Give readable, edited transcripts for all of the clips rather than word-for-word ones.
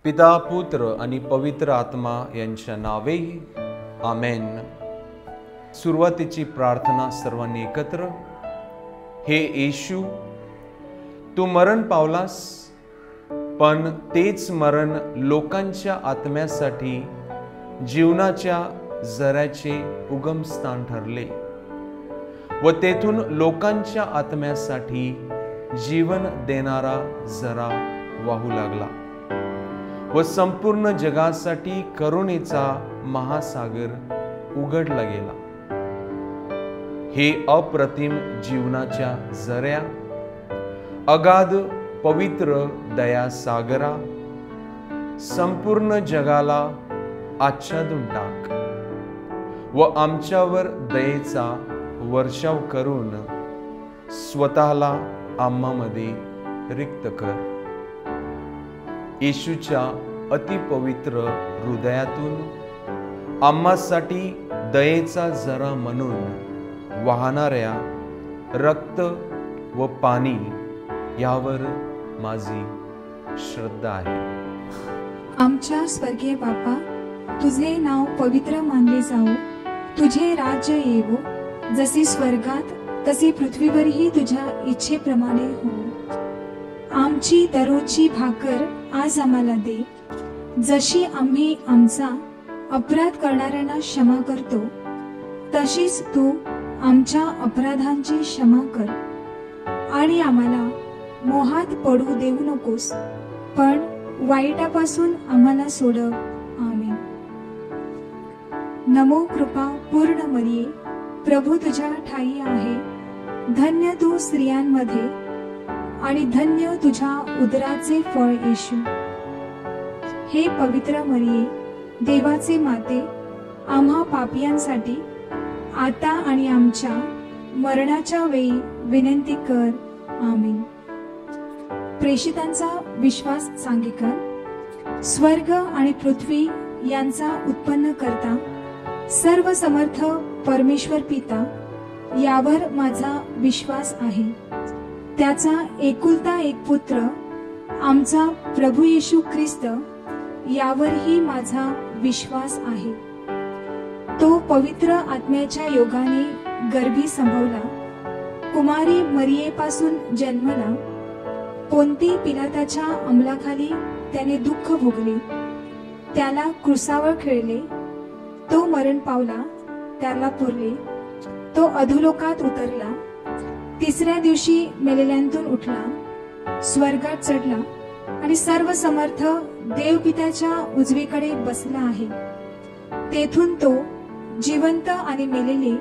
पिता, पुत्र आणि पवित्र आत्मा यांच्या नावे आमेन। सुरुवातीची प्रार्थना सर्वांनी एकत्र। हे येशू, तू मरण पावलास, पण तेच मरण लोकांच्या आत्म्यासाठी जीवनाच्या झऱ्याचे उगमस्थान ठरले व तेथून लोकांच्या आत्म्यासाठी जीवन देणारा झरा वाहू लागला व संपूर्ण जगासाठी करुणेचा महासागर उघडला गेला। हे अप्रतिम जीवनाच्या झऱ्या, अगाध पवित्र दया सागरा, संपूर्ण जगाला आच्छादून टाक व आमच्यावर दयेचा वर्षाव करून स्वतःला आम्हामध्ये रिक्त कर। येशूच्या अतिपवित्र हृदयातून आम्हासाठी दयेचा झरा म्हणून वाहणाऱ्या रक्त व पाणी यावर माझी श्रद्धा आहे। आमच्या स्वर्गीय बापा, तुझे नाव पवित्र मानले जाओ, तुझे राज्य येवो, जसे स्वर्गात तसे पृथ्वीवरही तुझ्या इच्छेप्रमाणे हो। आमची दररोजची भाकर आज आम्हाला दे, जशी आम्ही आमचा अपराध करणाऱ्यांना क्षमा करतो, तशीच तू आमच्या अपराधांची क्षमा कर। आणि आम्हाला मोहात पडू देऊ नकोस, पण वाईटापासून आम्हाला सोडव। आमेन। नमो कृपा पूर्ण मरिये, प्रभू तुझ्या ठाई आहे, धन्य तू स्त्रियांमध्ये आणि धन्य तुझ्या उदराचे फळ येशू। हे पवित्र मरिये, देवाचे माते, आम्हा पापियांसाठी आता आणि आमच्या मरणाच्या वेळी विनंती कर। आमेन। प्रेषितांचा विश्वास सांगेकर, स्वर्ग आणि पृथ्वी यांचा उत्पन्न करता सर्व समर्थ परमेश्वर पिता यावर माझा विश्वास आहे। त्याचा एकुलता एक पुत्र आमचा प्रभू येशू ख्रिस्त यावरही माझा विश्वास आहे। तो पवित्र आत्म्याच्या योगाने गर्भी संभवला, कुमारी मरियेपासून जन्मला, पोंती पिलाताच्या अंमलाखाली त्याने दुःख भोगले, त्याला क्रूसावर खिळले, तो मरण पावला, त्याला पुरले, तो अधोलोकात उतरला, तिसऱ्या दिवशी मेलेल्यांतून उठला, स्वर्गात चढला आणि सर्व समर्थ देवपित्याच्या उजवीकडे बसला आहे। तेथून तो जिवंत आणि मेलेले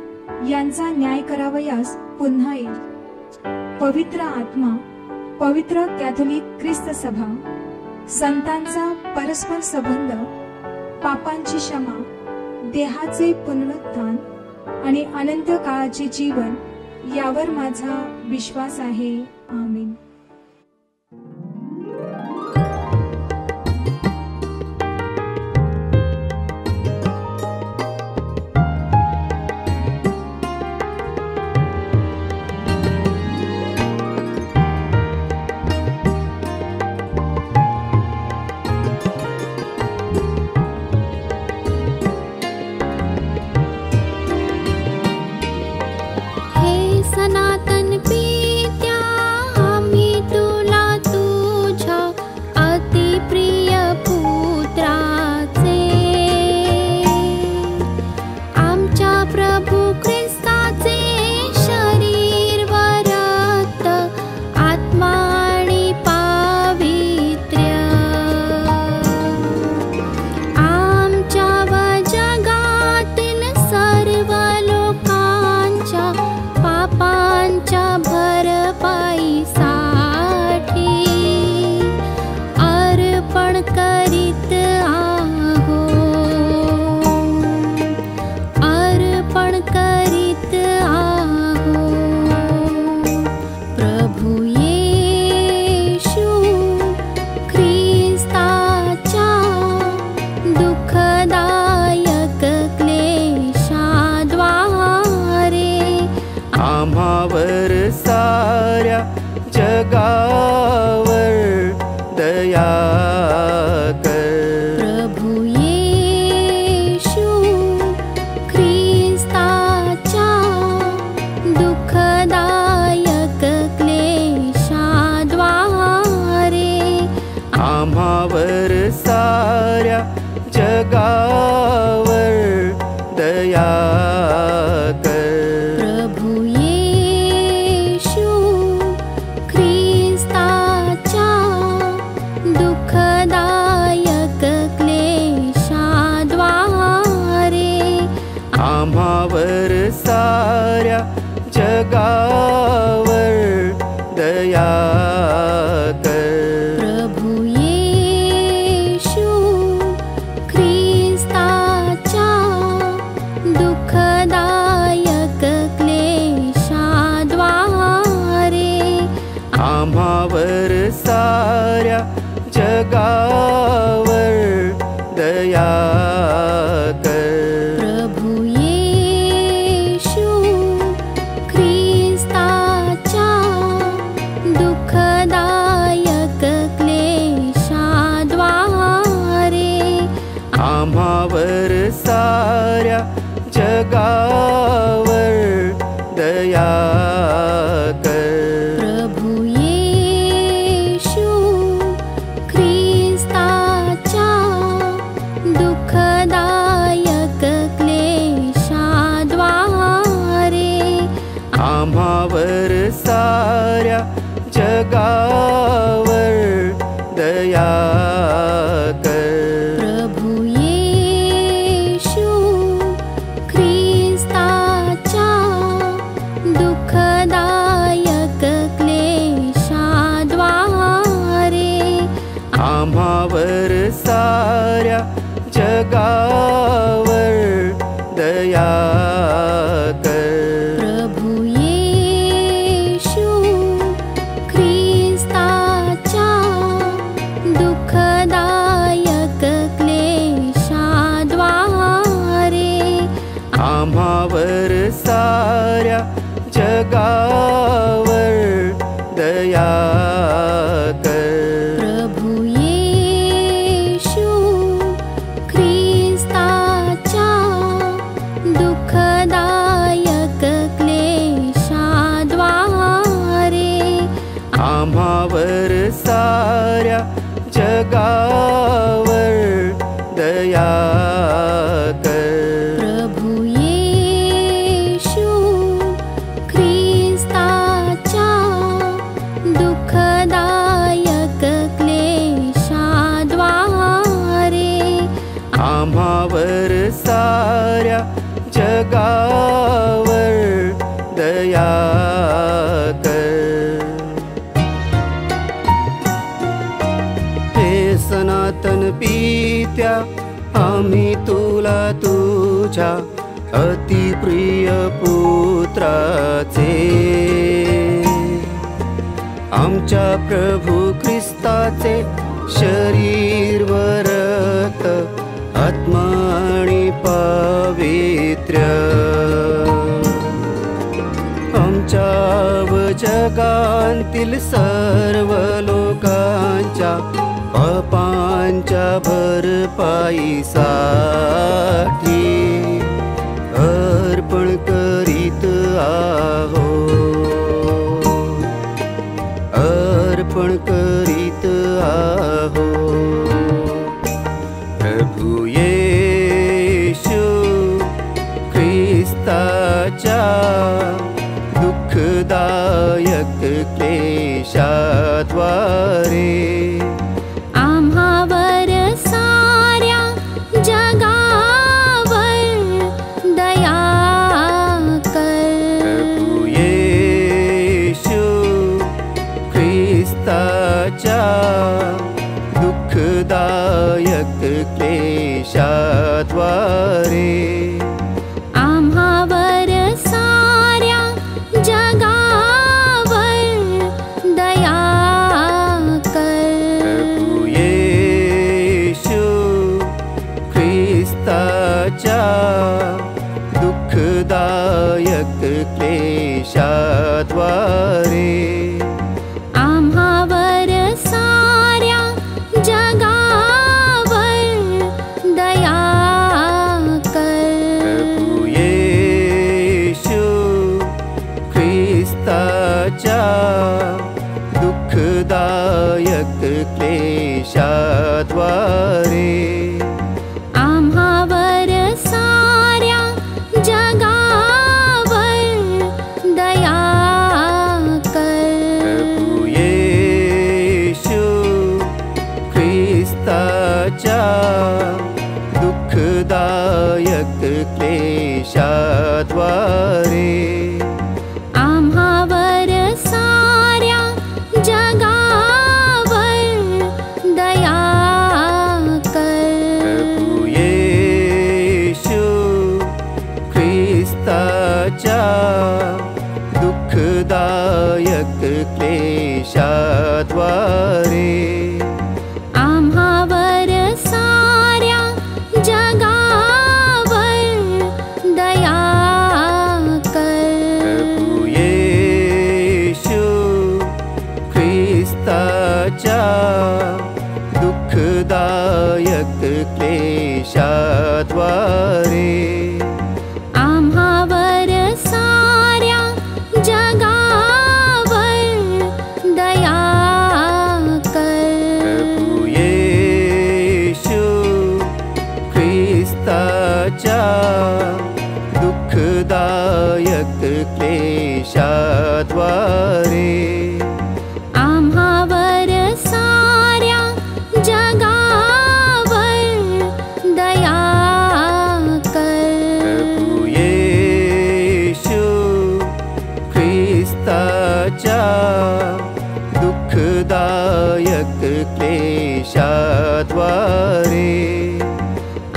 यांचा न्याय करावयास पुन्हा येईल। पवित्र आत्मा, पवित्र कॅथोलिक ख्रिस्त सभा, संतांचा परस्पर संबंध, पापांची क्षमा, देहाचे पुनरुत्थान आणि अनंत काळाचे जीवन यावर माझा विश्वास आहे। आमेन। सनातन पित्या, आम्ही तुला तुझ्या अतिप्रिय पुत्राचे, आमच्या प्रभू ख्रिस्ताचे शरीर व रक्त, आत्मा आणि पावित्र्य, आमच्या व जगातील सर्व लोकांच्या पापांच्या भरपाईसाठी अर्पण करीत आहो, अर्पण करीत आहो। प्रभू येशू ख्रिस्ताच्या दुःखदायक क्लेशाद्वारे आम्हावर साऱ्या जगावर दया आम्हावर साऱ्या जगावर दया कर. प्रभु येशू ख्रिस्ताच्या दुःखदायक क्लेशाद्वारे आम्हावर साऱ्या जगावर दया कर. प्रभु येशू ख्रिस्ताच्या दुःखदायक क्लेशाद्वारे आम्हावर साऱ्या जगावर दया कर. प्रभु येशू ख्रिस्ताच्या दुःखदायक क्लेशाद्वारे आम्हावर साऱ्या जगावर दया कर. प्रभु येशू ख्रिस्ताच्या दुःखदायक क्लेशाद्वारे आम्हावर साऱ्या जगावर दया कर. प्रभु येशू ख्रिस्ताच्या दुःखदायक क्लेशाद्वारे आम्हावर साऱ्या जगावर दया कर. प्रभु येशू ख्रिस्ताच्या दुःखदायक क्लेशाद्वारे आम्हावर साऱ्या जगावर दया कर. प्रभु येशू ख्रिस्ताच्या दुःखदायक क्लेशाद्वारे आम्हावर साऱ्या जगावर दया कर. प्रभु येशू ख्रिस्ताच्या दुःखदायक क्लेशाद्वारे आम्हावर साऱ्या जगावर दया कर. हे सनातन पित्या आम्ही तुला तुझ्या अतिप्रिय पुत्राचे आमच्या प्रभु ख्रिस्ताचे शरीर व रक्त आत्मा आणि पावित्र्य आमच्या व जगांतील सर्व लोकांच्या पापांच्या भरपाईसाठी अर्पण करीत आहोत. अर्पण करीत आहोत. प्रभु येशू ख्रिस्ताच्या दुःखदायक क्लेशाद्वारे आम्हावर साऱ्या जगावर दया कर. प्रभु येशू ख्रिस्ताच्या दुःखदायक क्लेशाद्वारे आम्हावर साऱ्या जगावर दया कर. प्रभु येशू ख्रिस्ताच्या दुःखदायक क्लेशाद्वारे आम्हावर साऱ्या जगावर दया कर. प्रभु येशू ख्रिस्ताच्या दुःखदायक क्लेशा क्लेशाद्वारे आम्हावर साऱ्या जगावर दया कर। प्रभु येशू ख्रिस्ताच्या दुःखदायक क्लेशाद्वारे आम्हावर साऱ्या जगावर दया कर। प्रभु येशू ख्रिस्ताच्या दुःखदायक क्लेशाद्वारे आम्हावर साऱ्या जगावर दया कर। प्रभु येशू ख्रिस्ताच्या दुःखदायक क्लेशाद्वारे आम्हावर साऱ्या जगावर दया कर। प्रभु येशू ख्रिस्ताच्या दुःखदायक क्लेशाद्वारे आम्हावर साऱ्या जगावर दया कर। प्रभु येशू ख्रिस्ताच्या दुःखदायक क्लेशाद्वारे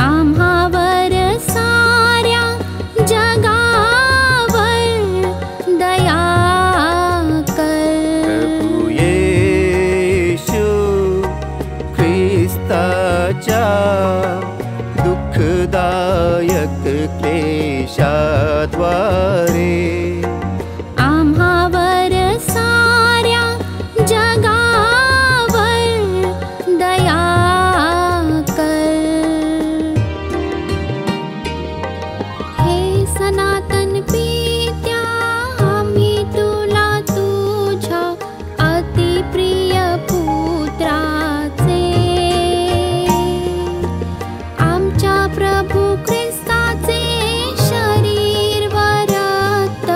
आम्हावर साऱ्या जगावर दया कर। प्रभु येशू ख्रिस्ताच्या दुःखदायक क्लेशाद्वारे आम्हावर साऱ्या जगावर दया कर। हे सनातन पित्या आम्ही तुला तुझ्या अतिप्रिय पुत्राचे आमच्या प्रभू ख्रिस्ताचे शरीर व रक्त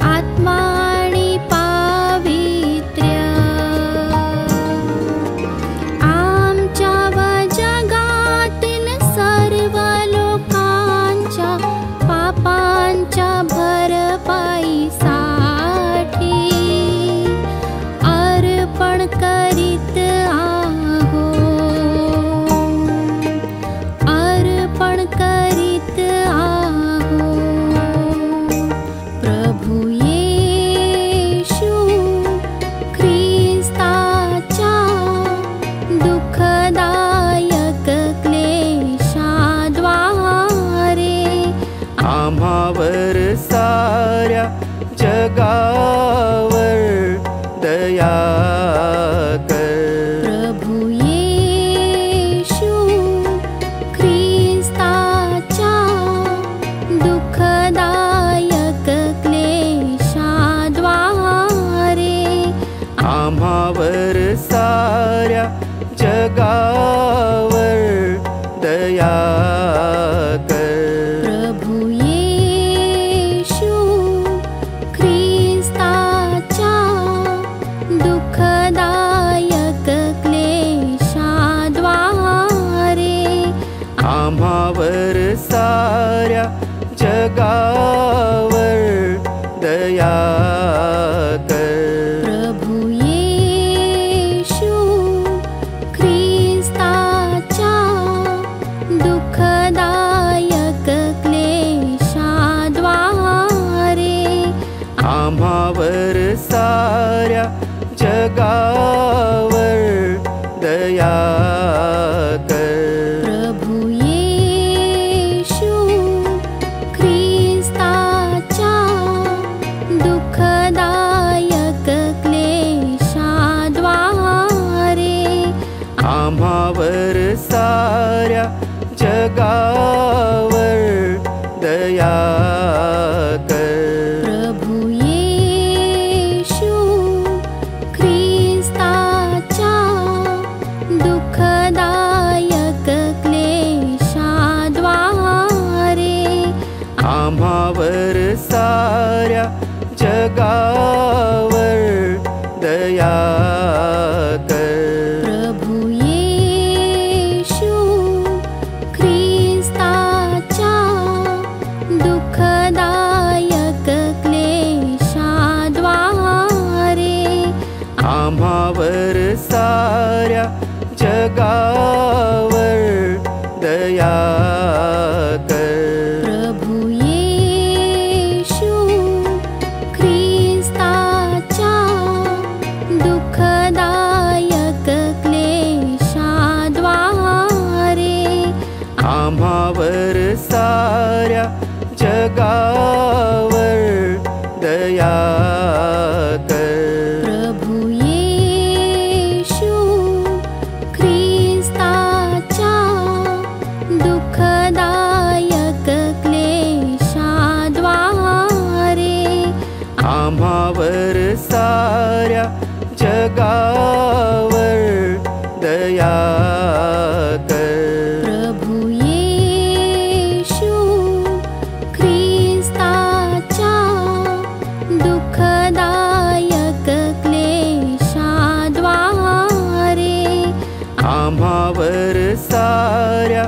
आत्मा आणि पावित्र्य आमच्या व जगातील सर्व लोकांच्या पापांच्या भरपाईसाठी अर्पण करीत आहोत। अर्पण करीत आहोत। प्रभु येशू ख्रिस्ताच्या दुःखदायक क्लेशाद्वारे आम्हावर साऱ्या जगावर दया कर। प्रभु येशू ख्रिस्ताच्या दुःखदायक क्लेशाद्वारे आम्हावर साऱ्या जगावर दया कर। प्रभु येशू ख्रिस्ताच्या दुःखदायक क्लेशाद्वारे आम्हावर साऱ्या जगावर दया कर। प्रभु येशू ख्रिस्ताच्या दुःखदायक क्लेशाद्वारे आम्हावर साऱ्या जगावर दया कर। प्रभु येशू ख्रिस्ताच्या दुःखदायक क्लेशाद्वारे आम्हावर साऱ्या जगावर दया कर। प्रभु येशू ख्रिस्ताच्या दुःखदायक आम्हावर साऱ्या जगावर दया कर। प्रभु येशू ख्रिस्ताच्या दुःखदायक क्लेशाद्वारे आम्हावर साऱ्या जगावर दया कर। प्रभु येशू ख्रिस्ताच्या दुःखदायक क्लेशाद्वारे आम्हावर साऱ्या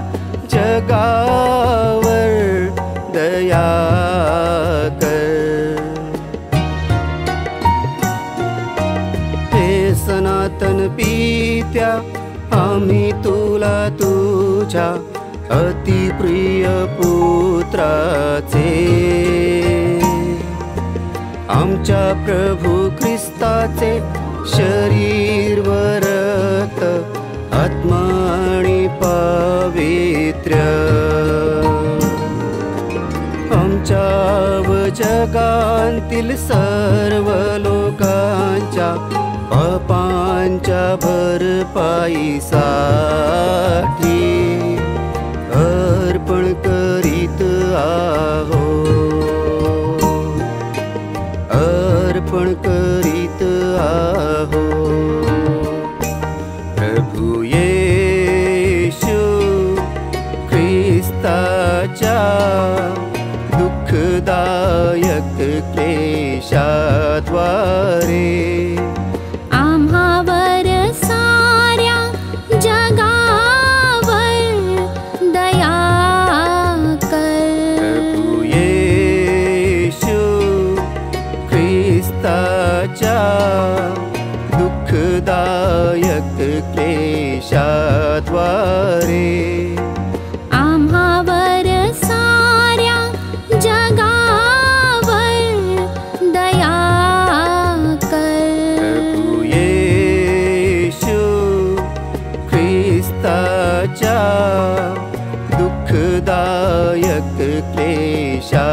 जगावर दया कर। हे सनातन पित्या आम्ही तुला तुझ्या अतिप्रिय पुत्राचे आमच्या प्रभु ख्रिस्ताचे शरीर व रक्त आत्मा आणि पावित्र्य आमच्या व जगांतील सर्व लोकांच्या पापांच्या भरपाईसाठी अर्पण करीत आहोत, अर्पण करीत आहोत। प्रभु येशू ख्रिस्ताच्या दुःखदायक क्लेशाद्वारे आम्हावर साऱ्या जगावर दया कर। प्रभु येशू ख्रिस्ताच्या दुःखदायक क्लेशाद्वारे आम्हावर साऱ्या जगावर दया कर। प्रभु येशू ख्रिस्ताच्या दुःखदायक क्लेशाद्वारे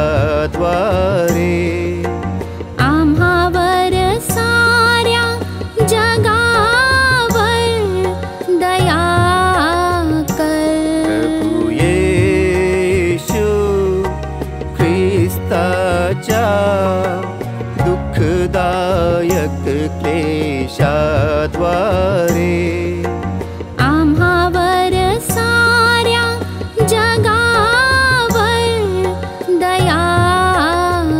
आम्हावर साऱ्या जगावर दया कर। प्रभु येशू ख्रिस्ताच्या दुःखदायक क्लेशाद्वारे आम्हावर साऱ्या जगावर दया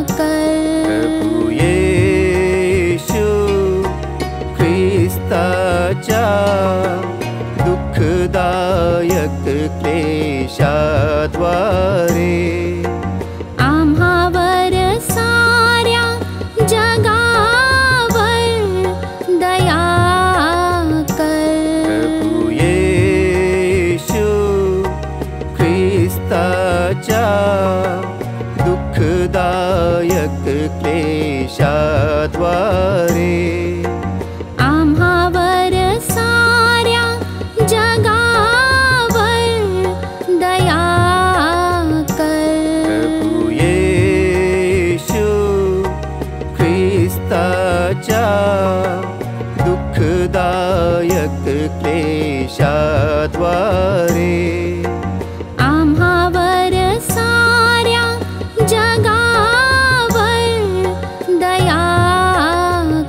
कर। प्रभु येशू ख्रिस्ताच्या दुःखदायक क्लेशाद्वारे आम्हावर साऱ्या जगावर दया कर। प्रभु येशू ख्रिस्ताच्या दुःखदायक क्लेशाद्वारे आम्हावर साऱ्या जगावर दया कर। प्रभु येशू ख्रिस्ताच्या दुःखदायक क्लेशाद्वारे आम्हावर साऱ्या जगावर दया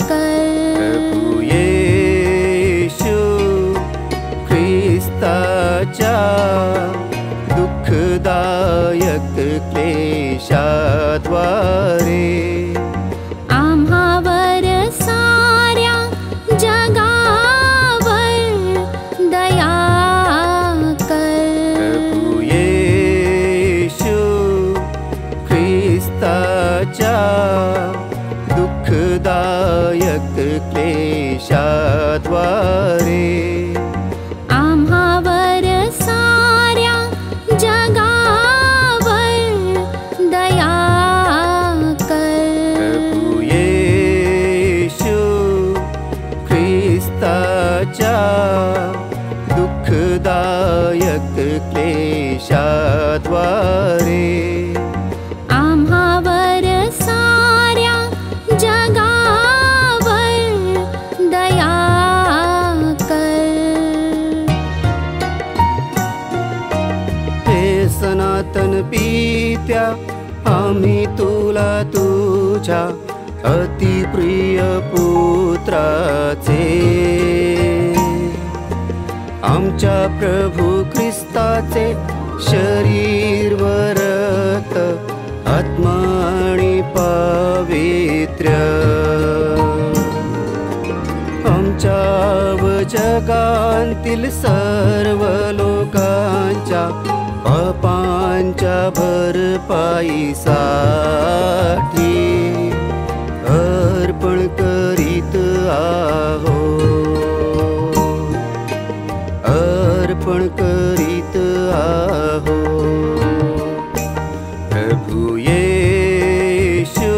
कर। प्रभु येशू ख्रिस्ताच्या दुःखदायक क्लेशाद्वारे आम्हावर साऱ्या जगावर दया कर। प्रभु येशू ख्रिस्ताच्या दुःखदायक क्लेशाद्वारे आम्हावर साऱ्या जगावर दया कर। प्रभु येशू ख्रिस्ताच्या दुःखदायक दुःखदायक क्लेशाद्वारे आम्हावर साऱ्या जगावर दया कर। हे सनातन पित्या आम्ही तुला तुझ्या अतिप्रिय पुत्राचे आमच्या प्रभू ख्रिस्ताचे शरीर व रक्त आत्मा आणि पावित्र्य आमच्या व जगांतील सर्व लोकांच्या पापांच्या भरपाईसाठी अर्पण करीत आहोत, अर्पण करीत आहोत। प्रभू येशू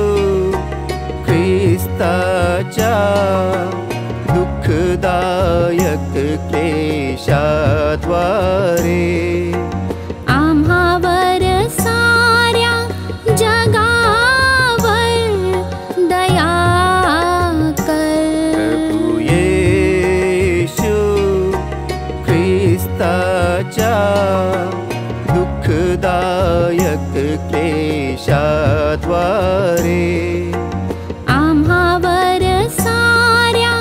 ख्रिस्ताच्या दुःखदायक क्लेशाद्वारे आम्हावर साऱ्या जगावर दया कर। प्रभू येशू ख्रिस्ताच्या दुःखदायक क्लेशाद्वारे आम्हावर साऱ्या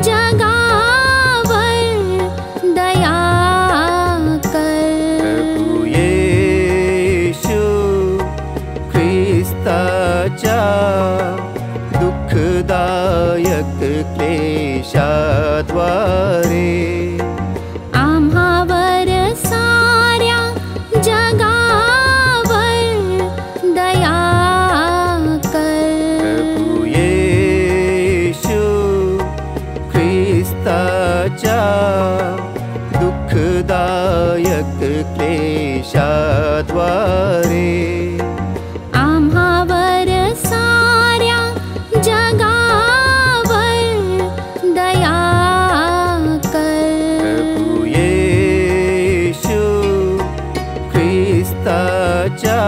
जगावर दया कर। प्रभू येशू ख्रिस्ताच्या दुःखदायक क्लेशाद्वारे आम्हावर साऱ्या जगावर दया कर। प्रभू येशू ख्रिस्ताच्या दुःखदायक क्लेशाद्वारे आम्हावर साऱ्या जगावर दया कर। प्रभू येशू ख्रिस्ताच्या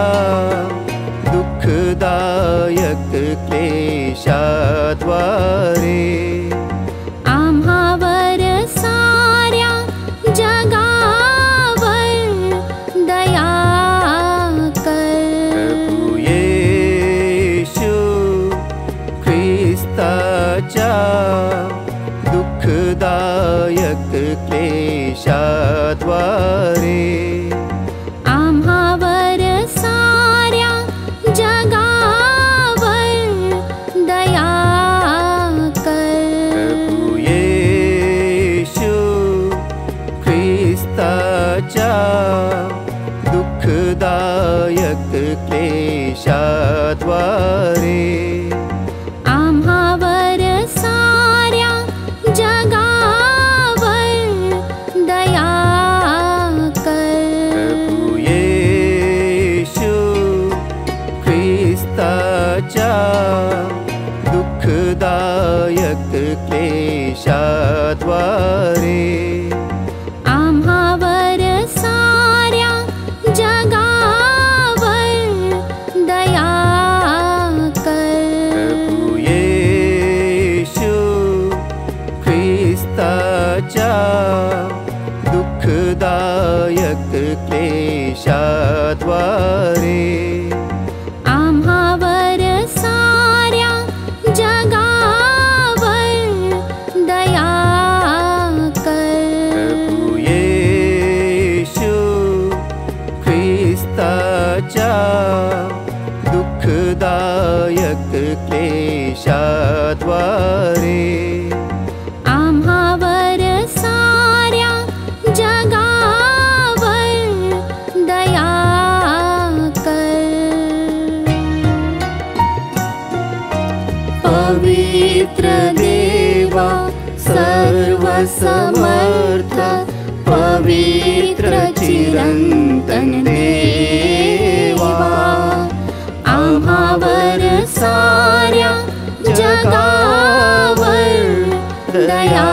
दुःखदायक क्लेशाद्वारे आम्हावर साऱ्या जगावर दया कर। प्रभू येशू ख्रिस्ताच्या दुःखदायक क्लेशाद्वारे आम्हावर साऱ्या जगावर दया कर। प्रभू येशू ख्रिस्ताच्या दुःखदायक क्लेशाद्वारे आम्हावर साऱ्या जगावर दया कर। प्रभू येशू ख्रिस्ताच्या दुःखदायक क्लेशाद्वारे आम्हावर साऱ्या जगावर दया कर। प्रभू येशू ख्रिस्ताच्या दुःखदायक क्लेशाद्वारे आम्हावर साऱ्या जगावर दया कर। प्रभू येशू ख्रिस्ताच्या दुःखदायक क्लेशाद्वारे आम्हावर साऱ्या जगावर दया कर। पवित्र देवा सर्वसमर्थ पवित्र चिरंतन देवा आम्हावर साऱ्या जगावर दया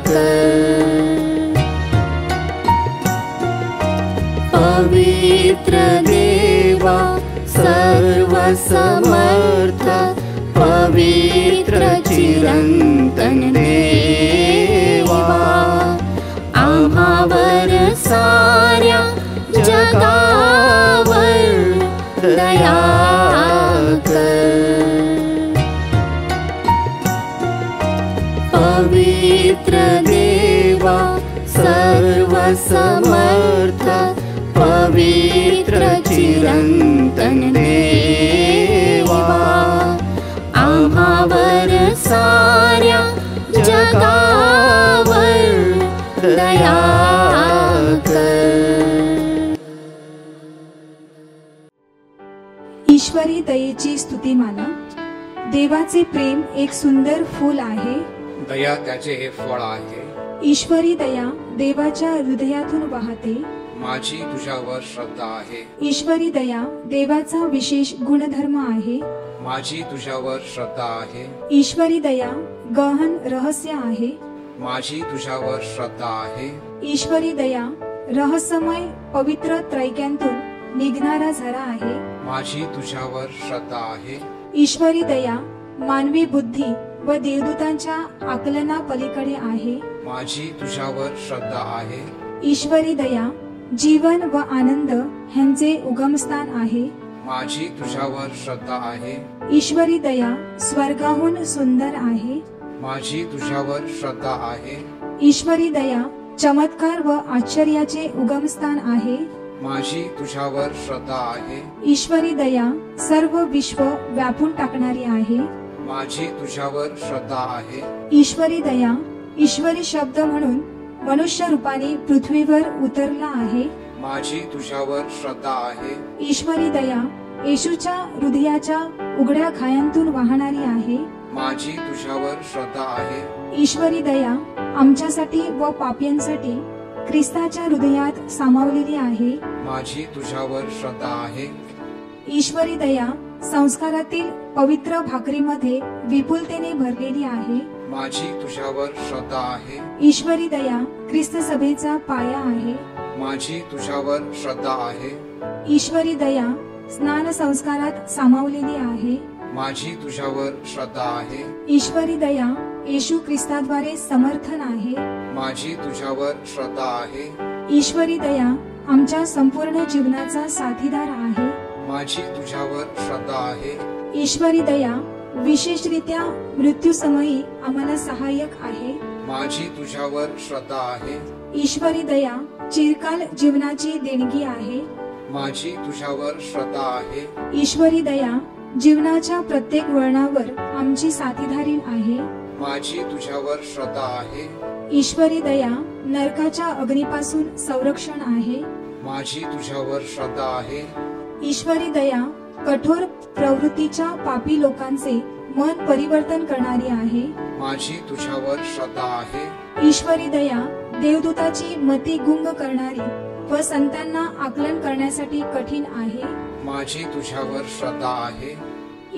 कर। पवित्र देवा सर्वसमर्थ पवित्र चिरंतन देवा आम्हावर साऱ्या जगावर दया कर। पवित्र देवा सर्वसमर्थ पवित्र चिरंतन देवा आम्हावर साऱ्या जगावर दया कर। ईश्वरी दयेची स्तुतिमाला। देवाचे प्रेम एक सुंदर फूल आहे, दया त्याचे हे फळ आहे। ईश्वरी दया देवाच्या हृदयातून वाहते, माझी तुझ्यावर श्रद्धा आहे। ईश्वरी दया देवाचा विशेष गुणधर्म आहे, माझी तुझ्यावर श्रद्धा आहे। ईश्वरी दया गहन रहस्य आहे, माझी तुझ्यावर श्रद्धा आहे। ईश्वरी दया रहस्यमय पवित्र त्रैक्यांतून निघणारा झरा आहे, माझी तुझ्यावर श्रद्धा आहे। ईश्वरी दया मानवी बुद्धी व देवदूतांच्या आकलना पलीकडे आहे, माझी तुझ्यावर श्रद्धा आहे। ईश्वरी दया जीवन व आनंद ह्यांचे उगमस्थान आहे, माझी तुझ्यावर श्रद्धा आहे। ईश्वरी दया स्वर्गाहून सुंदर आहे, माझी तुझ्यावर श्रद्धा आहे। ईश्वरी दया चमत्कार व आश्चर्याचे उगमस्थान आहे, माझी तुझ्यावर श्रद्धा आहे। ईश्वरी दया सर्व विश्व व्यापून टाकणारी आहे, माझी तुझ्यावर श्रद्धा आहे। ईश्वरी दया ईश्वरी शब्द म्हणून मनुष्य रूपाने पृथ्वीवर उतरला आहे, माझी तुझ्यावर श्रद्धा आहे। ईश्वरी दया येशूच्या हृदयाच्या उघड्या खायांतून वाहणारी आहे, माझी तुझ्यावर श्रद्धा आहे। ईश्वरी दया आमच्यासाठी व पाप्यांसाठी ख्रिस्ताच्या हृदयात सामावलेली आहे, माझी तुझ्यावर श्रद्धा आहे। ईश्वरी दया संस्कारातील पवित्र भाकरीमध्ये विपुलतेने भरलेली आहे, माझी तुझ्यावर श्रद्धा आहे। ईश्वरी दया ख्रिस्त सभेचा पाया आहे, माझी तुझ्यावर श्रद्धा आहे। ईश्वरी दया स्नान संस्कारात सामावलेली आहे, माझी तुझ्यावर श्रद्धा आहे। ईश्वरी दया येशू ख्रिस्ताद्वारे समर्थन आहे, माझी तुझ्यावर श्रद्धा आहे। ईश्वरी दया आमच्या संपूर्ण जीवनाचा साथीदार आहे, माझी तुझ्यावर श्रद्धा आहे। ईश्वरी दया विशेषरित्या मृत्यूसमयी आम्हाला सहाय्यक आहे, माझी तुझ्यावर श्रद्धा आहे। ईश्वरी दया चिरकाल जीवनाची देणगी आहे, माझी तुझ्यावर श्रद्धा आहे। ईश्वरी दया जीवनाच्या प्रत्येक वळणावर आमची साथीदारी आहे, माझी तुझ्यावर श्रद्धा आहे। ईश्वरी दया नरकाच्या अग्नीपासून संरक्षण आहे, माझी तुझ्यावर श्रद्धा आहे। ईश्वरी दया कठोर प्रवृत्तीच्या पापी लोकांचे मन परिवर्तन करणारी आहे, माझी तुझ्यावर श्रद्धा आहे। ईश्वरी दया देवदूताची मती गुंग करणारी व संतांना आकलन करण्यासाठी कठीण आहे, माझी तुझ्यावर श्रद्धा आहे।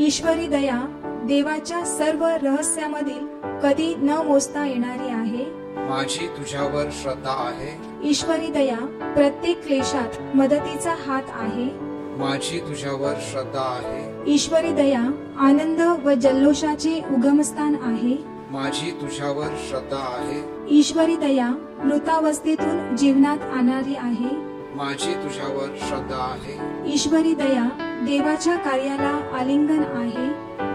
ईश्वरी दया देवाच्या सर्व रहस्यामधील कधी न मोजता येणारी आहे, माझी तुझ्यावर श्रद्धा आहे। ईश्वरी दया प्रत्येक क्लेशात मदतीचा हात आहे, माझी तुझ्यावर श्रद्धा आहे। ईश्वरी दया आनंद व जल्लोषाचे उगमस्थान आहे, माझी तुझ्यावर श्रद्धा आहे। ईश्वरी दया मृतावस्थेतून जीवनात आणणारी आहे, माझी तुझ्यावर श्रद्धा आहे। ईश्वरी दया देवाच्या कार्याला आलिंगन आहे,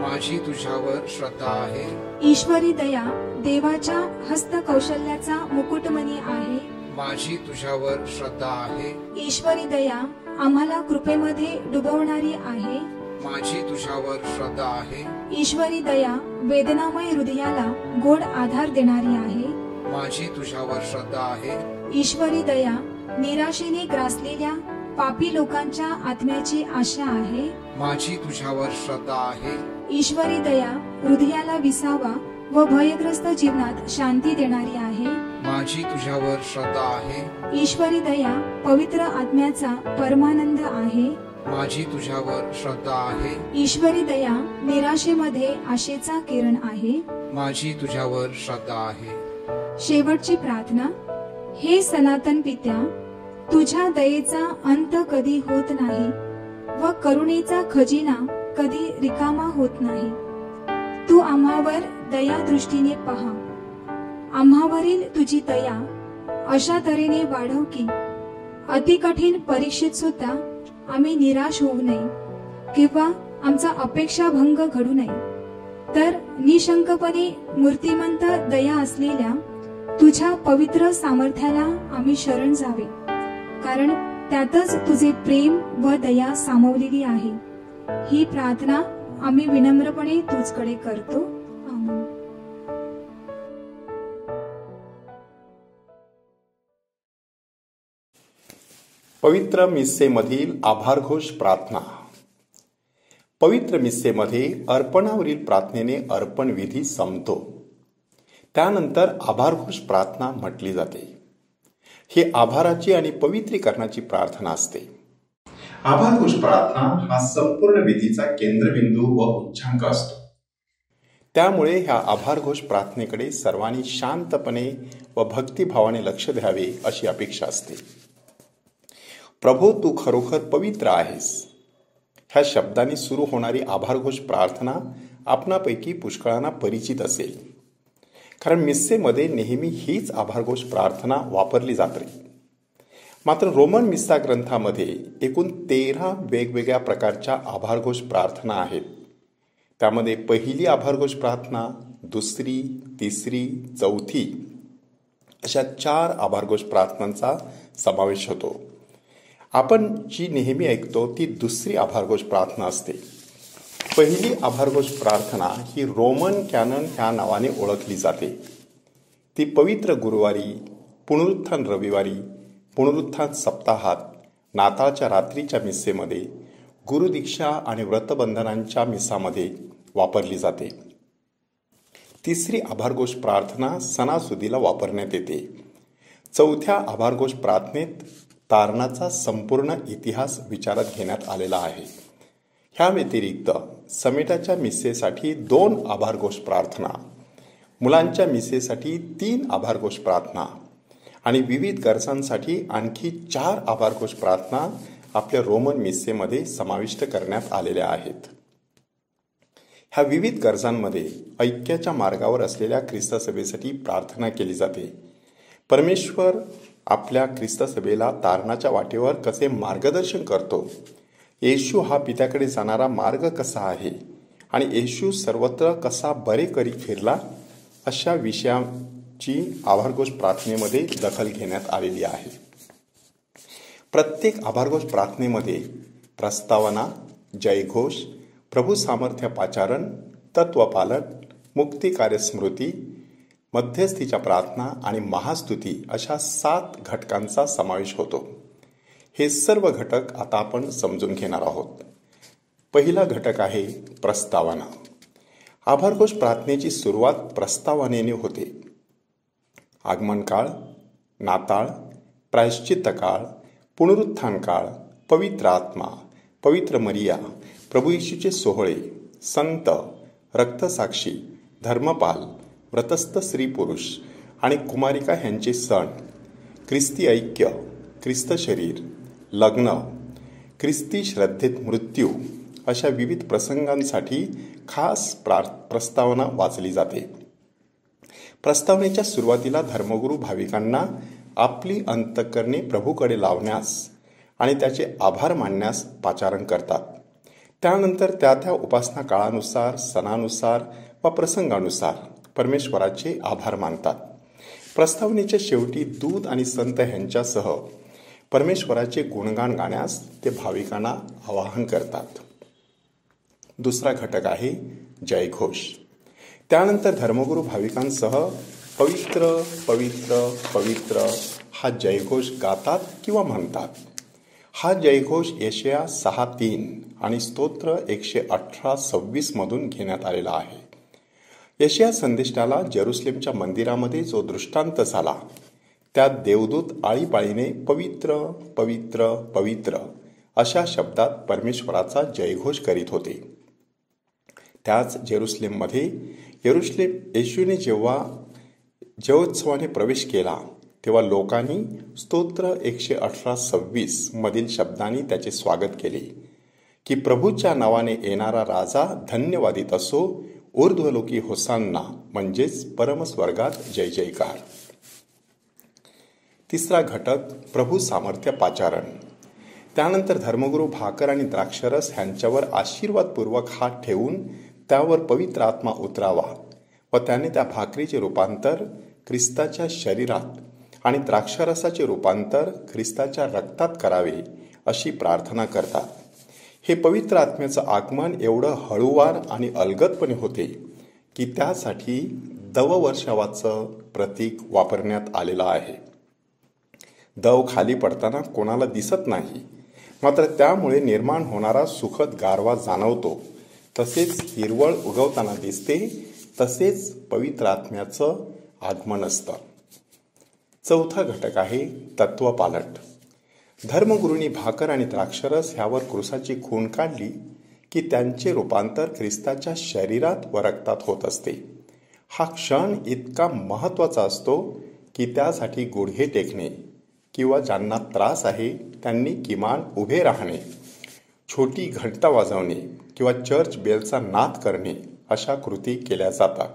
माझी तुझ्यावर श्रद्धा आहे। ईश्वरी दया देवाच्या हस्तकौशल्याचा मुकुटमणी आहे, माझी तुझ्यावर श्रद्धा आहे। ईश्वरी दया आम्हाला कृपेमध्ये डुबवणारी आहे, माझी तुझ्यावर श्रद्धा आहे। ईश्वरी दया वेदनामय हृदयाला गोड आधार देणारी आहे, माझी तुझ्यावर श्रद्धा आहे। ईश्वरी दया निराशेने ग्रासलेल्या पापी लोकांच्या आत्म्याची आशा आहे, माझी तुझ्यावर श्रद्धा आहे। ईश्वरी दया हृदयाला विसावा व भयग्रस्त जीवनात शांती देणारी आहे, माझी तुझ्यावर श्रद्धा आहे। ईश्वरी दया पवित्र आत्म्याचा परमानंद आहे, माझी तुझ्यावर श्रद्धा आहे। ईश्वरी दया निराशेमध्ये आशेचा किरण आहे, माझी तुझ्यावर श्रद्धा आहे। शेवटची प्रार्थना। हे सनातन पित्या, तुझ्या दयेचा अंत कधी होत नाही व करुणेचा खजिना कधी रिकामा होत नाही. तू आम्हावर दया दृष्टीने पहा. आम्हावरील तुझी दया अशा तऱ्हेने वाढव की अति कठीण परीक्षेत सुद्धा आम्ही निराश होऊ नये किंवा आमचा अपेक्षाभंग घडू नये, तर निशंकपणे मूर्तिमंत दया असलेल्या तुझ्या पवित्र सामर्थ्याला आम्ही शरण जावे, कारण त्यातच तुझे प्रेम व दया सामावलेली आहे. ही प्रार्थना आम्ही विनम्रपणे तुझकडे करतो. आमेन. पवित्र मिस्सेमधील आभारघोष प्रार्थना. पवित्र मिस्सेमध्ये अर्पणावरील प्रार्थनेने अर्पण विधी संपतो. त्यानंतर आभारघोष प्रार्थना म्हटली जाते. ही आभाराची आणि पवित्रीकरणाची प्रार्थना असते. आभारघोष प्रार्थना हा संपूर्ण विधीचा केंद्रबिंदू व उच्चांक असतो. त्यामुळे ह्या आभारघोष प्रार्थनेकडे सर्वांनी शांतपणे व भक्तिभावाने लक्ष द्यावे अशी अपेक्षा असते. प्रभो, तू खरोखर पवित्र आहेस. ह्या शब्दांनी सुरू होणारी आभारघोष प्रार्थना आपणापैकी पुष्कळांना परिचित असेल, कारण मिस्सेमध्ये नेहमी हीच आभारघोष प्रार्थना वापरली जाते. मात्र रोमन मिस्सा ग्रंथामध्ये एकूण 13 वेगवेगळ्या प्रकारच्या आभारघोष प्रार्थना आहेत. त्यामध्ये पहिली आभारघोष प्रार्थना, दुसरी, तिसरी, चौथी अशा 4 आभारघोष प्रार्थनांचा समावेश होतो. आपण जी नेहमी ऐकतो ती दुसरी आभारघोष प्रार्थना असते. पहिली आभारघोष प्रार्थना ही रोमन कॅनन ह्या नावाने ओळखली जाते. ती पवित्र गुरुवारी, पुनरुत्थान रविवारी, पुनरुत्थान सप्ताहात, नाताळच्या रात्रीच्या मिस्सेमध्ये, गुरुदीक्षा आणि व्रतबंधनांच्या मिसामध्ये वापरली जाते. तिसरी आभारघोष प्रार्थना सणासुदीला वापरण्यात येते. चौथ्या आभारघोष प्रार्थनेत तारणाचा संपूर्ण इतिहास विचारात घेण्यात आलेला आहे. ह्या व्यतिरिक्त समेटाच्या मिसेसाठी 2 आभारघोष प्रार्थना, मुलांच्या मिसेसाठी 3 आभारघोष प्रार्थना आणि विविध गरजांसाठी आणखी 4 आभारघोष प्रार्थना आपल्या रोमन मिसेमध्ये समाविष्ट करण्यात आलेल्या आहेत. ह्या विविध गरजांमध्ये ऐक्याच्या मार्गावर असलेल्या ख्रिस्त सभेसाठी प्रार्थना केली जाते. परमेश्वर आपल्या ख्रिस्त सभेला तारणाच्या वाटेवर कसे मार्गदर्शन करतो, येशू हा पित्याकडे जाणारा मार्ग कसा आहे आणि येशू सर्वत्र कसा बरे करी फिरला, अशा विषयांची आभारघोष प्रार्थनेमध्ये दखल घेण्यात आलेली आहे. प्रत्येक आभारघोष प्रार्थनेमध्ये प्रस्तावना, जयघोष, प्रभू सामर्थ्य पाचारण, तत्वपालन, मुक्ती कार्यस्मृती, मध्यस्थीच्या प्रार्थना आणि महास्तुती अशा 7 घटकांचा समावेश होतो. हे सर्व घटक आता आपण समजून घेणार आहोत. पहिला घटक आहे प्रस्तावना. आभारघोष प्रार्थनेची सुरुवात प्रस्तावनेने होते. आगमन काळ, नाताळ, प्रायश्चित्त काळ, पुनरुत्थान काळ, पवित्र आत्मा, पवित्र मरिया, प्रभू येशूचे सोहळे, संत, रक्तसाक्षी, धर्मपाल, व्रतस्थ स्त्री पुरुष आणि कुमारिका ह्यांचे सण, ख्रिस्ती ऐक्य, ख्रिस्त शरीर, लग्न, ख्रिस्ती श्रद्धेत मृत्यू अशा विविध प्रसंगांसाठी खास प्रस्तावना वाचली जाते. प्रस्तावनेच्या सुरुवातीला धर्मगुरू भाविकांना आपली अंतःकरणे प्रभूकडे लावण्यास आणि त्याचे आभार मानण्यास पाचारण करतात. त्यानंतर त्या उपासना काळानुसार, सणानुसार व प्रसंगानुसार परमेश्वराचे आभार मानतात. प्रस्तावनेच्या शेवटी दूत आणि संत ह्यांच्यासह परमेश्वराचे गुणगान गाण्यास ते भाविकांना आवाहन करतात. दुसरा घटक आहे जयघोष. त्यानंतर धर्मगुरू भाविकांसह पवित्र पवित्र पवित्र हा जयघोष गातात किंवा म्हणतात. हा जयघोष यशया 6:3 आणि स्तोत्र 118:26 मधून घेण्यात आलेला आहे. यशया संदेष्टाला जेरुसलेमच्या मंदिरामध्ये जो दृष्टांत झाला त्यात देवदूत आळीपाळीने पवित्र पवित्र पवित्र अशा शब्दात परमेश्वराचा जयघोष करीत होते. त्याच जेरुसलेममध्ये येशूने जेव्हा जयोत्सवाने प्रवेश केला तेव्हा लोकांनी स्तोत्र 118:26 मधील शब्दांनी त्याचे स्वागत केले की प्रभूच्या नावाने येणारा राजा धन्यवादित असो, ऊर्ध्वलोकी होसान्ना, म्हणजेच परमस्वर्गात जय जयकार. तिसरा घटक प्रभू सामर्थ्य पाचारण. त्यानंतर धर्मगुरू भाकर आणि द्राक्षरस ह्यांच्यावर आशीर्वादपूर्वक हात ठेवून त्यावर पवित्र आत्मा उतरावा व त्याने त्या भाकरीचे रूपांतर ख्रिस्ताच्या शरीरात आणि द्राक्षरसाचे रूपांतर ख्रिस्ताच्या रक्तात करावे अशी प्रार्थना करतात. हे पवित्र आत्म्याचं आगमन एवढं हळूवार आणि अलगदपणे होते की त्यासाठी दववर्षावाचं प्रतीक वापरण्यात आलेलं आहे. दव खाली पडताना कोणाला दिसत नाही, मात्र त्यामुळे निर्माण होणारा सुखद गारवा जाणवतो. तसेच हिरवळ उगवताना दिसते. तसेच पवित्र आत्म्याचं आगमन असतं. चौथा घटक आहे तत्वपालट. धर्मगुरूंनी भाकर आणि द्राक्षरस ह्यावर क्रूसाची खूण काढली की त्यांचे रूपांतर ख्रिस्ताच्या शरीरात व रक्तात होत असते. हा क्षण इतका महत्त्वाचा असतो की त्यासाठी गुडघे टेकणे किंवा ज्यांना त्रास आहे त्यांनी किमान उभे राहणे, छोटी घंटा वाजवणे किंवा चर्च बेलचा नाद करणे अशा कृती केल्या जातात.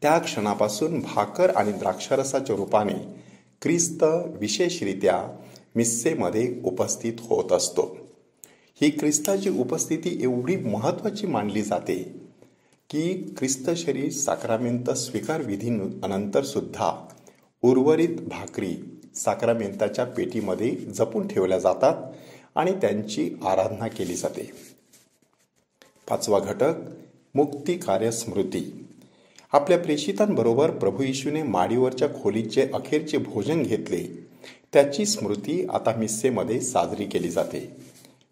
त्या क्षणापासून भाकर आणि द्राक्षरसाच्या रूपाने ख्रिस्त विशेषरित्या मिस्सेमध्ये उपस्थित होत असतो. ही ख्रिस्ताची उपस्थिती एवढी महत्त्वाची मानली जाते की ख्रिस्त शरीर साक्रामेंत स्वीकार विधीनंतर सुद्धा उर्वरित भाकरी साक्रामेंताच्या पेटीमध्ये जपून ठेवल्या जातात आणि त्यांची आराधना केली जाते. पाचवा घटक मुक्ती कार्य स्मृती. आपल्या प्रेषितांबरोबर प्रभू येशूने माडीवरच्या खोलीत जे अखेरचे भोजन घेतले त्याची स्मृती आता मिस्सेमध्ये साजरी केली जाते.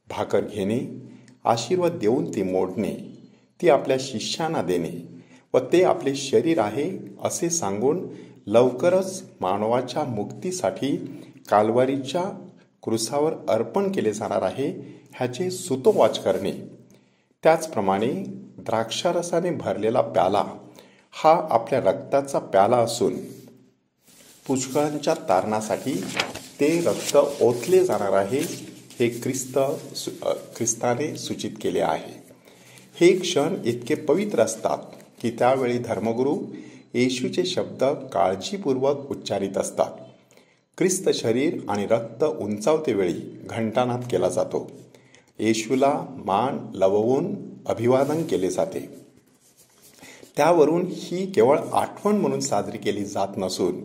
भाकर घेणे, आशीर्वाद देऊन ती मोडणे, ती आपल्या शिष्यांना देणे व ते आपले शरीर आहे असे सांगून लवकरच मानवाच्या मुक्तीसाठी काल्वारीच्या क्रूसावर अर्पण केले जाणार आहे ह्याचे सुतोवाच करणे. त्याचप्रमाणे द्राक्षारसाने भरलेला प्याला हा आपल्या रक्ताचा प्याला असून पुष्कळांच्या तारणासाठी ते रक्त ओतले जाणार आहे हे ख्रिस्ताने सूचित केले आहे. हे क्षण इतके पवित्र असतात की त्यावेळी धर्मगुरू येशूचे शब्द काळजीपूर्वक उच्चारित असतात. ख्रिस्त शरीर आणि रक्त उंचावते वेळी घंटानाद केला जातो. येशूला मान लववून अभिवादन केले जाते. त्यावरून ही केवळ आठवण म्हणून साजरी केली जात नसून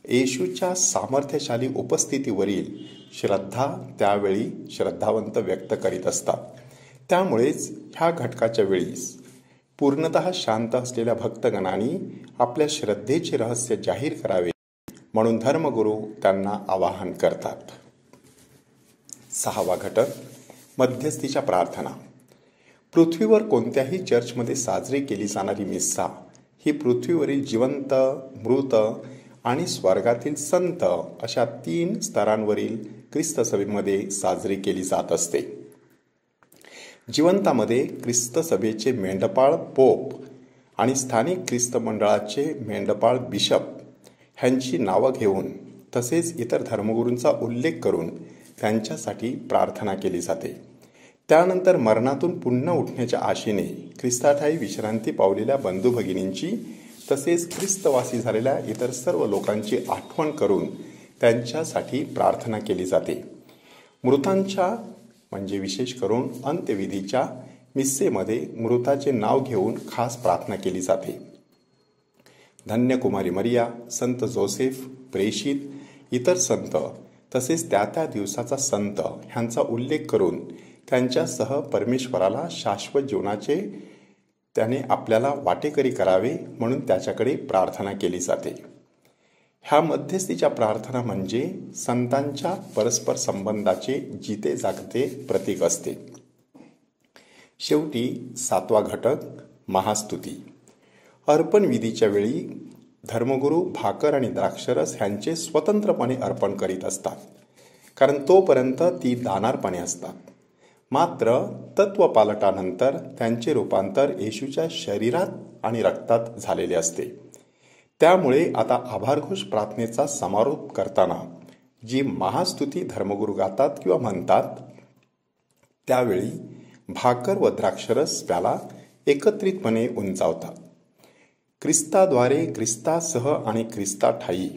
येशूच्या सामर्थ्यशाली उपस्थितीवरील श्रद्धा त्यावेळी श्रद्धावंत व्यक्त करीत असतात. त्यामुळेच ह्या घटकाच्या वेळीस पूर्णतः शांत असलेल्या भक्तगणांनी आपल्या श्रद्धेचे रहस्य जाहीर करावे म्हणून धर्मगुरू त्यांना आवाहन करतात. सहावा घटक मध्यस्थीच्या प्रार्थना. पृथ्वीवर कोणत्याही चर्चमध्ये साजरी केली जाणारी मिस्सा ही पृथ्वीवरील जिवंत, मृत आणि स्वर्गातील संत अशा 3 स्तरांवरील ख्रिस्त सभेमध्ये साजरी केली जात असते. जिवंतामध्ये ख्रिस्त सभेचे मेंढपाळ पोप आणि स्थानिक ख्रिस्त मंडळाचे मेंढपाळ बिशप ह्यांची नावं घेऊन तसेच इतर धर्मगुरूंचा उल्लेख करून त्यांच्यासाठी प्रार्थना केली जाते. त्यानंतर मरणातून पुन्हा उठण्याच्या आशेने ख्रिस्ताठायी विश्रांती पावलेल्या बंधू भगिनींची तसेच ख्रिस्तवासी झालेल्या इतर सर्व लोकांची आठवण करून त्यांच्यासाठी प्रार्थना केली जाते. मृतांच्या म्हणजे विशेष करून अंत्यविधीच्या मिस्सेमध्ये मृताचे नाव घेऊन खास प्रार्थना केली जाते. धन्य कुमारी मरिया, संत जोसेफ, प्रेषित, इतर संत तसेच त्या दिवसाचा संत ह्यांचा उल्लेख करून त्यांच्यासह परमेश्वराला शाश्वत जीवनाचे त्याने आपल्याला वाटेकरी करावे म्हणून त्याच्याकडे प्रार्थना केली जाते. ह्या मध्यस्थीच्या प्रार्थना म्हणजे संतांच्या परस्पर संबंधाचे जिते जागते प्रतीक असते. शेवटी 7वा घटक महास्तुती. अर्पण विधीच्या वेळी धर्मगुरू भाकर आणि द्राक्षरस ह्यांचे स्वतंत्रपणे अर्पण करीत असतात, कारण तोपर्यंत ती दानार्पणे असतात. मात्र तत्वपालटानंतर त्यांचे रूपांतर येशूच्या शरीरात आणि रक्तात झालेले असते. त्यामुळे आता आभारघोष प्रार्थनेचा समारोप करताना जी महास्तुती धर्मगुरू गातात किंवा म्हणतात, त्यावेळी भाकर व द्राक्षरस प्याला एकत्रितपणे उंचावतात. ख्रिस्ताद्वारे, ख्रिस्तासह आणि ख्रिस्ताठायी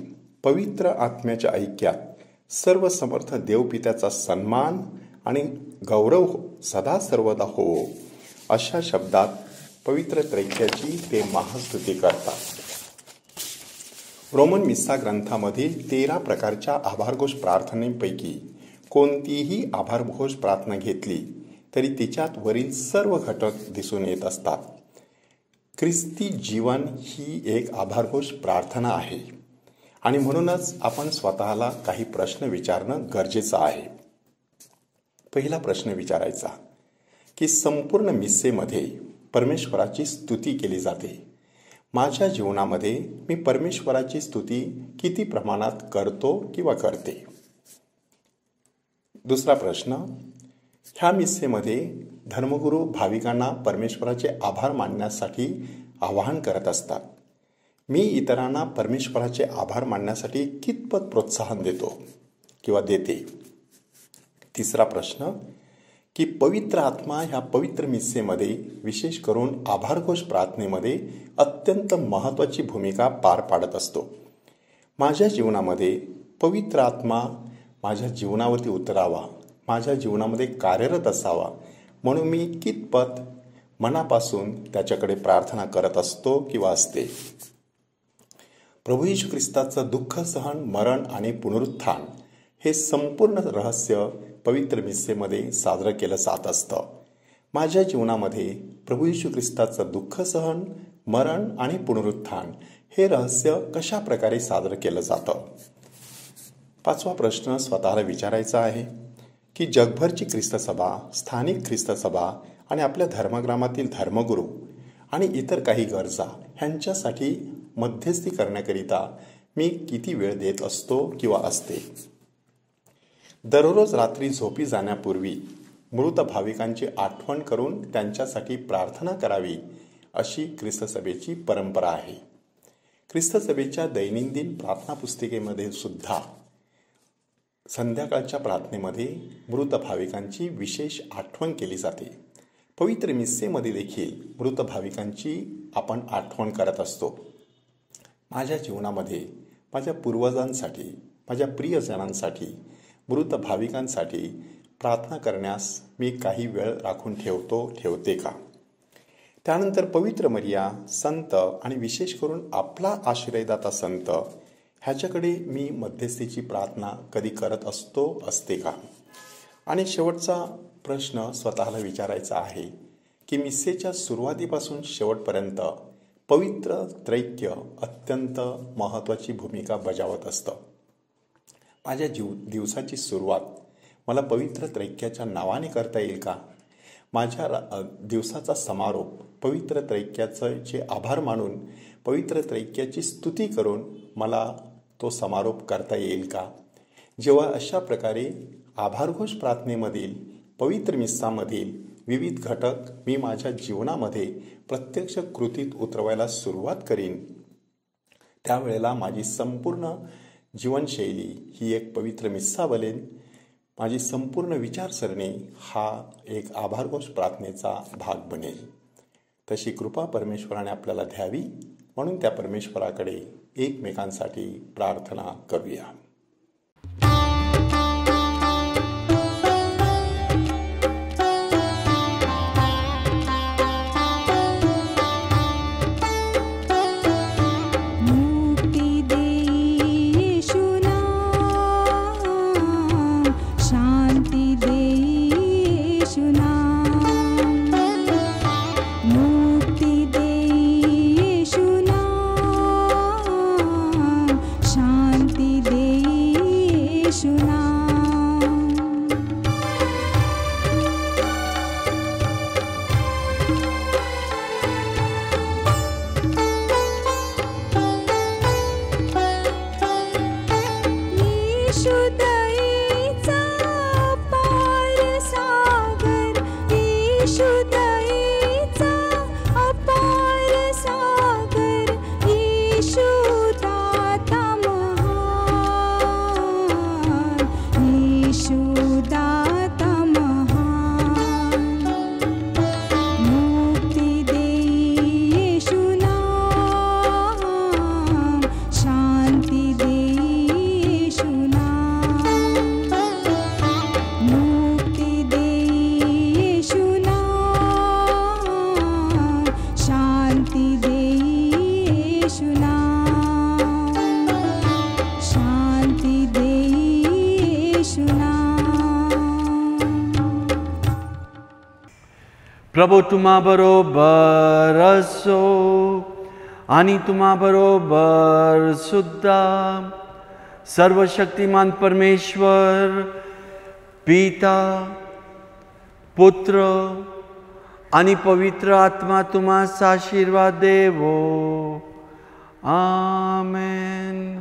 पवित्र आत्म्याच्या ऐक्यात सर्व समर्थ देवपित्याचा सन्मान आणि गौरव सदा सर्वदा हो, अशा शब्दात पवित्र त्रैक्याची ते महास्तुती करतात. रोमन मिस्सा ग्रंथामधील 13 प्रकारच्या आभारघोष प्रार्थनेपैकी कोणतीही आभारघोष प्रार्थना घेतली तरी तिच्यात वरील सर्व घटक दिसून येत असतात. ख्रिस्ती जीवन ही एक आभारघोष प्रार्थना आहे आणि म्हणूनच आपण स्वतःला काही प्रश्न विचारणं गरजेचं आहे. पहिला प्रश्न विचारायचा की संपूर्ण मिस्सेमध्ये परमेश्वराची स्तुती केली जाते. माझ्या जीवनामध्ये मी परमेश्वराची स्तुती किती प्रमाणात करतो किंवा करते? दुसरा प्रश्न, ह्या मिस्सेमध्ये धर्मगुरू भाविकांना परमेश्वराचे आभार मानण्यासाठी आवाहन करत असतात. मी इतरांना परमेश्वराचे आभार मानण्यासाठी कितपत प्रोत्साहन देतो किंवा देते? तिसरा प्रश्न की पवित्र आत्मा ह्या पवित्र मिस्सेमध्ये विशेष करून आभारघोष प्रार्थनेमध्ये अत्यंत महत्त्वाची भूमिका पार पाडत असतो. माझ्या जीवनामध्ये पवित्र आत्मा माझ्या जीवनावरती उतरावा, माझ्या जीवनामध्ये कार्यरत असावा म्हणून मी कितपत मनापासून त्याच्याकडे प्रार्थना करत असतो किंवा असते. प्रभू येशू ख्रिस्ताचं दुःख सहन, मरण आणि पुनरुत्थान हे संपूर्ण रहस्य पवित्र मिस्सेमध्ये साजरं केलं जात असतं. माझ्या जीवनामध्ये प्रभू येशू ख्रिस्ताचं दुःख सहन, मरण आणि पुनरुत्थान हे रहस्य कशा प्रकारे साजरं केलं जातं? पाचवा प्रश्न स्वतःला विचारायचा आहे की जगभरची ख्रिस्त सभा, स्थानिक ख्रिस्त सभा आणि आपल्या धर्मग्रामातील धर्मगुरू आणि इतर काही गरजा ह्यांच्यासाठी मध्यस्थी करण्याकरिता मी किती वेळ देत असतो किंवा असते? दररोज रात्री झोपी जाण्यापूर्वी मृत भाविकांची आठवण करून त्यांच्यासाठी प्रार्थना करावी अशी ख्रिस्त सभेची परंपरा आहे. ख्रिस्त सभेच्या दैनंदिन प्रार्थना पुस्तिकेमध्ये सुद्धा संध्याकाळच्या प्रार्थनेमध्ये मृत भाविकांची विशेष आठवण केली जाते. पवित्र मिस्सेमध्ये देखील मृत भाविकांची आपण आठवण करत असतो. माझ्या जीवनामध्ये माझ्या पूर्वजांसाठी, माझ्या प्रियजनांसाठी, मृत भाविकांसाठी प्रार्थना करण्यास मी काही वेळ राखून ठेवते का? त्यानंतर पवित्र मरिया, संत आणि विशेष करून आपला आश्रयदाता संत ह्याच्याकडे मी मध्यस्थीची प्रार्थना कधी करत असते का? आणि शेवटचा प्रश्न स्वतःला विचारायचा आहे की मिस्सेच्या सुरुवातीपासून शेवटपर्यंत पवित्र त्रैक्य अत्यंत महत्त्वाची भूमिका बजावत असतं. माझ्या दिवसाची सुरुवात मला पवित्र त्रैक्याच्या नावाने करता येईल का? माझ्या दिवसाचा समारोप पवित्र त्रैक्याचे आभार मानून, पवित्र त्रैक्याची स्तुती करून मला तो समारोप करता येईल का? जेव्हा अशा प्रकारे आभारघोष प्रार्थनेमधील, पवित्र मिस्सामधील विविध घटक मी माझ्या जीवनामध्ये प्रत्यक्ष कृतीत उतरवायला सुरुवात करीन, त्यावेळेला माझी संपूर्ण जीवनशैली ही एक पवित्र मिस्सा बनेल. माझी संपूर्ण विचारसरणी हा एक आभारघोष प्रार्थनेचा भाग बनेल. तशी कृपा परमेश्वराने आपल्याला द्यावी म्हणून त्या परमेश्वराकडे एकमेकांसाठी प्रार्थना करूया. शुदयेचा अपार सागर येशू प्रभू तुम्हा बरोबर असो आणि तुम्हा बरोबर सुद्धा सर्वशक्तिमान परमेश्वर पिता पुत्र आणि पवित्र आत्मा तुम्हास आशीर्वाद देवो. आमेन.